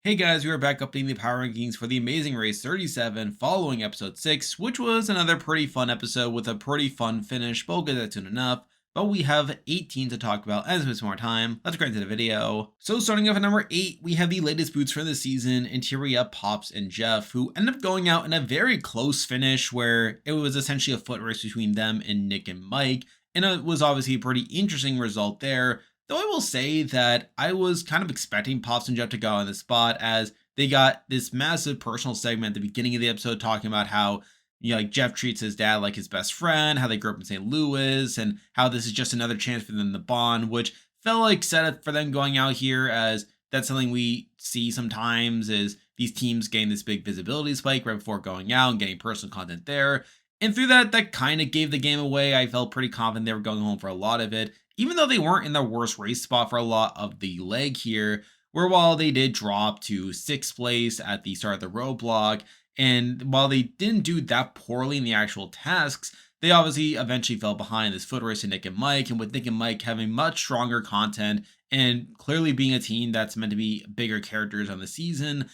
Hey guys, we are back updating the power rankings for the Amazing Race 37 following episode 6, which was another pretty fun episode with a pretty fun finish, but we'll get that soon enough. But we have 18 to talk about as we spend more time. Let's get into the video. So starting off at number 8, we have the latest boots for the season, Interior Pops and Jeff, who end up going out in a very close finish where it was essentially a foot race between them and Nick and Mike. And it was obviously a pretty interesting result there. Though I will say that I was kind of expecting Pops and Jeff to go on the spot as they got this massive personal segment at the beginning of the episode talking about how, like Jeff treats his dad like his best friend, how they grew up in St. Louis, and how this is just another chance for them to bond, which felt like set up for them going out here as that's something we see sometimes is these teams gain this big visibility spike right before going out and getting personal content there. And through that kind of gave the game away. I felt pretty confident they were going home for a lot of it, even though they weren't in the worst race spot for a lot of the leg here, where while they did drop to 6th place at the start of the roadblock, and while they didn't do that poorly in the actual tasks, they obviously eventually fell behind this foot race to Nick and Mike, and with Nick and Mike having much stronger content and clearly being a team that's meant to be bigger characters on the season,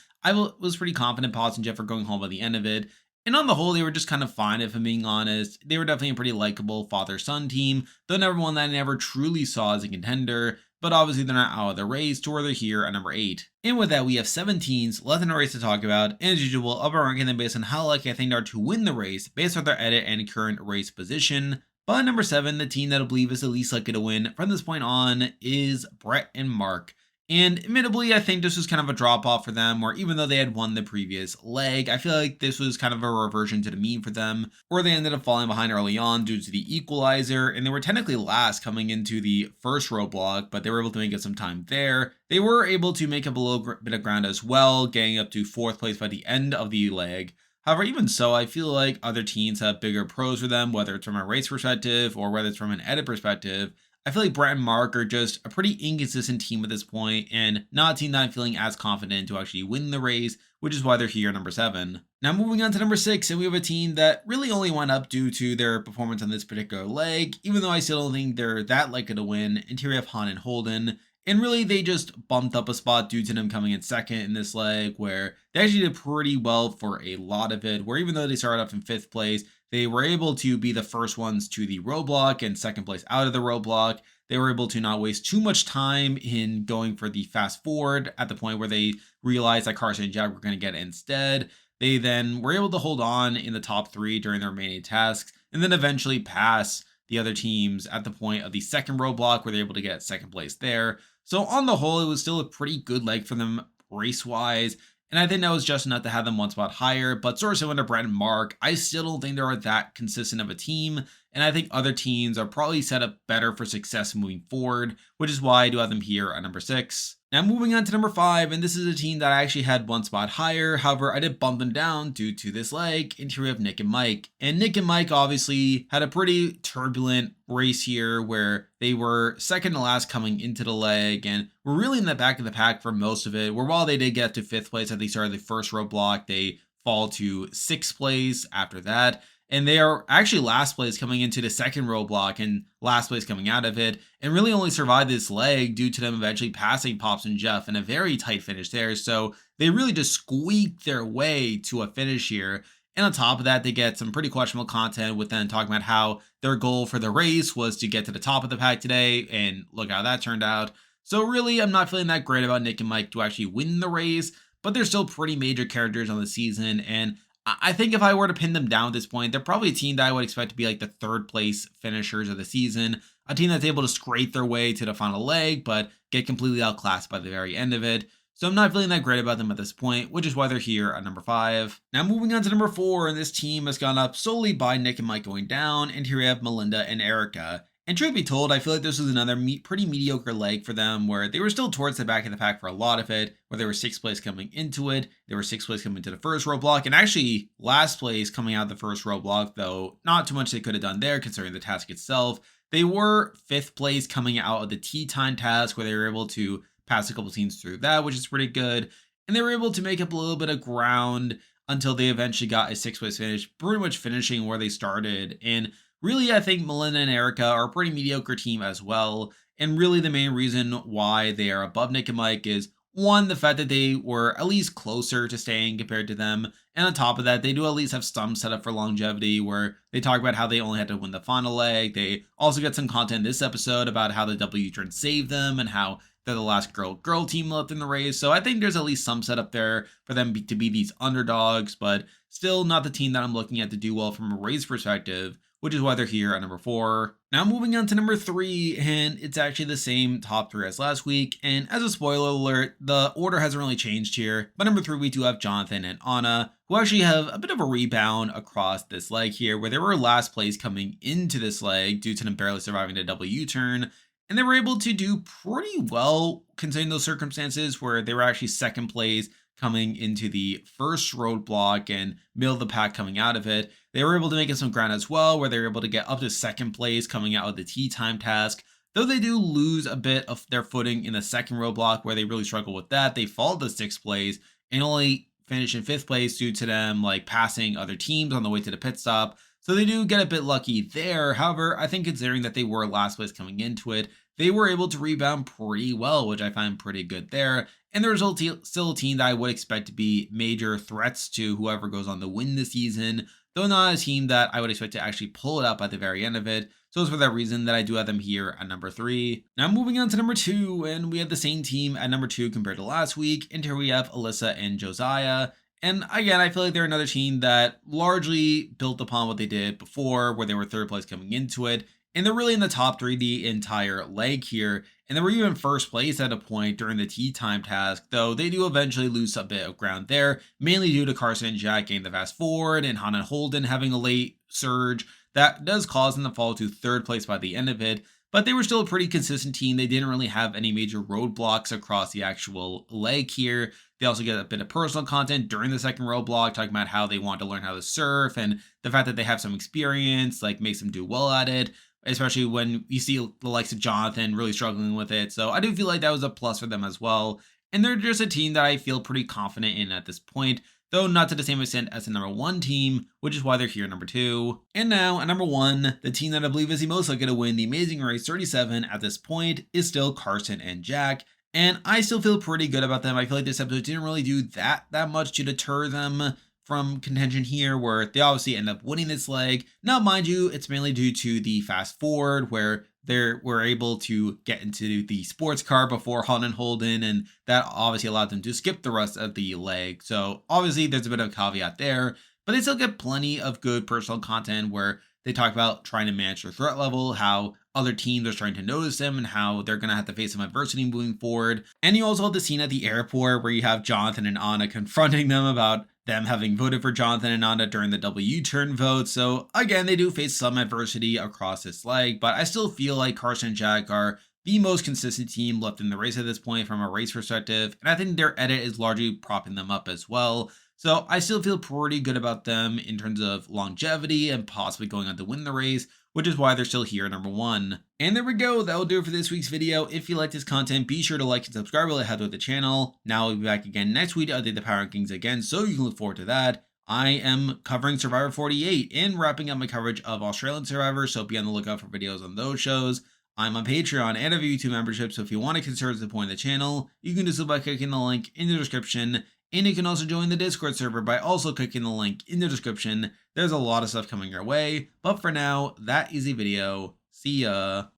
was pretty confident Pops and Jeff were going home by the end of it. And on the whole, they were just kind of fine, if I'm being honest. They were definitely a pretty likable father-son team, though never one that I never truly saw as a contender, but obviously they're not out of the race to where they're here at number 8. And with that, we have 7 teams left in the race to talk about, and as usual, I'll be ranking them based on how likely I think they are to win the race, based on their edit and current race position. But number 7, the team that I believe is the least likely to win from this point on is Brett and Mark. And admittedly, I think this was kind of a drop off for them, where even though they had won the previous leg, I feel like this was kind of a reversion to the mean for them, where they ended up falling behind early on due to the equalizer, and they were technically last coming into the first roadblock, but they were able to make up some time there. They were able to make up a little bit of ground as well, getting up to 4th place by the end of the leg. However, even so, I feel like other teams have bigger pros for them, whether it's from a race perspective or whether it's from an edit perspective. I feel like Brett and Mark are just a pretty inconsistent team at this point, and not a team that I'm feeling as confident to actually win the race, which is why they're here at number 7. Now moving on to number 6, and we have a team that really only went up due to their performance on this particular leg, even though I still don't think they're that likely to win, Interior of Han and Holden. And really, they just bumped up a spot due to them coming in second in this leg, where they actually did pretty well for a lot of it, where even though they started off in 5th place, they were able to be the first ones to the roadblock and 2nd place out of the roadblock. They were able to not waste too much time in going for the fast forward at the point where they realized that Carson and Jack were going to get it instead. They then were able to hold on in the top 3 during their remaining tasks, and then eventually pass the other teams at the point of the 2nd roadblock where they're able to get 2nd place there. So on the whole, it was still a pretty good leg for them race-wise, and I think that was just enough to have them one spot higher. But sort of similar to Brett and Mark, I still don't think they are that consistent of a team, and I think other teams are probably set up better for success moving forward, which is why I do have them here at number 6. Now moving on to number 5, and this is a team that I actually had one spot higher. However, I did bump them down due to this leg, interior of Nick and Mike. And Nick and Mike obviously had a pretty turbulent race here where they were second to last coming into the leg and were really in the back of the pack for most of it, where while they did get to 5th place at the start of the first roadblock, they fall to 6th place after that. And they are actually last place coming into the 2nd roadblock and last place coming out of it, and really only survived this leg due to them eventually passing Pops and Jeff in a very tight finish there. So they really just squeaked their way to a finish here. And on top of that, they get some pretty questionable content with them talking about how their goal for the race was to get to the top of the pack today, and look how that turned out. So really, I'm not feeling that great about Nick and Mike to actually win the race, but they're still pretty major characters on the season, and I think if I were to pin them down at this point, they're probably a team that I would expect to be like the 3rd place finishers of the season. A team that's able to scrape their way to the final leg, but get completely outclassed by the very end of it. So I'm not feeling that great about them at this point, which is why they're here at number 5. Now moving on to number 4, and this team has gone up solely by Nick and Mike going down, and here we have Melinda and Erica. And truth be told, I feel like this was another pretty mediocre leg for them where they were still towards the back of the pack for a lot of it, where they were 6th place coming into it, they were 6th place coming into the first roadblock, and actually last place coming out of the first roadblock, though not too much they could have done there considering the task itself. They were 5th place coming out of the tea time task where they were able to pass a couple teams through that, which is pretty good, and they were able to make up a little bit of ground until they eventually got a 6th place finish, pretty much finishing where they started. And really, I think Melinda and Erica are a pretty mediocre team as well. And really, the main reason why they are above Nick and Mike is One, the fact that they were at least closer to staying compared to them. And on top of that, they do at least have some setup for longevity where they talk about how they only had to win the final leg. They also get some content this episode about how the W turn saved them and how they're the last girl team left in the race. So I think there's at least some setup there for them to be these underdogs, but still not the team that I'm looking at to do well from a race perspective, which is why they're here at number 4. Now moving on to number 3, and it's actually the same top 3 as last week. And as a spoiler alert, the order hasn't really changed here. But number 3, we do have Jonathan and Anna, who actually have a bit of a rebound across this leg here, where they were last place coming into this leg due to them barely surviving the W turn. And they were able to do pretty well considering those circumstances, where they were actually second place coming into the first roadblock and middle of the pack coming out of it. They were able to make it some ground as well, where they were able to get up to second place coming out of the tea time task. Though they do lose a bit of their footing in the second roadblock, where they really struggle with that. They fall to sixth place and only finish in fifth place due to them like passing other teams on the way to the pit stop. So they do get a bit lucky there. However, I think considering that they were last place coming into it, they were able to rebound pretty well, which I find pretty good there. And they're still a team that I would expect to be major threats to whoever goes on to win this season, though not a team that I would expect to actually pull it up at the very end of it. So it's for that reason that I do have them here at number 3. Now moving on to number 2, and we have the same team at number 2 compared to last week. And here we have Alyssa and Josiah. And again, I feel like they're another team that largely built upon what they did before, where they were third place coming into it. And they're really in the top 3 the entire leg here. And they were even first place at a point during the tea time task, though they do eventually lose a bit of ground there, mainly due to Carson and Jack getting the fast forward and Han and Holden having a late surge. That does cause them to fall to third place by the end of it. But they were still a pretty consistent team. They didn't really have any major roadblocks across the actual leg here. They also get a bit of personal content during the second roadblock, talking about how they want to learn how to surf and the fact that they have some experience, like makes them do well at it, especially when you see the likes of Jonathan really struggling with it. So I do feel like that was a plus for them as well. And they're just a team that I feel pretty confident in at this point, though not to the same extent as the number 1 team, which is why they're here at number 2. And now at number 1, the team that I believe is the most likely to win the Amazing Race 37 at this point is still Carson and Jack. And I still feel pretty good about them. I feel like this episode didn't really do that much to deter them from contention here, where they obviously end up winning this leg. Now, mind you, it's mainly due to the fast forward where they were able to get into the sports car before Han and Holden, and that obviously allowed them to skip the rest of the leg. So obviously there's a bit of a caveat there, but they still get plenty of good personal content where they talk about trying to manage their threat level, how other teams are starting to notice them, and how they're going to have to face some adversity moving forward. And you also have the scene at the airport where you have Jonathan and Anna confronting them about them having voted for Jonathan and Anna during the W turn vote. So again, they do face some adversity across this leg, but I still feel like Carson and Jack are the most consistent team left in the race at this point from a race perspective. And I think their edit is largely propping them up as well. So I still feel pretty good about them in terms of longevity and possibly going on to win the race, which is why they're still here at number 1. And there we go. That will do it for this week's video. If you like this content, be sure to like and subscribe while I head with the channel. Now we'll be back again next week to update the Power Rankings again, so you can look forward to that. I am covering Survivor 48 and wrapping up my coverage of Australian Survivor, so be on the lookout for videos on those shows. I'm on Patreon and have a YouTube membership, so if you want to consider supporting the channel, you can do so by clicking the link in the description. And you can also join the Discord server by also clicking the link in the description. There's a lot of stuff coming your way. But for now, that is the video. See ya.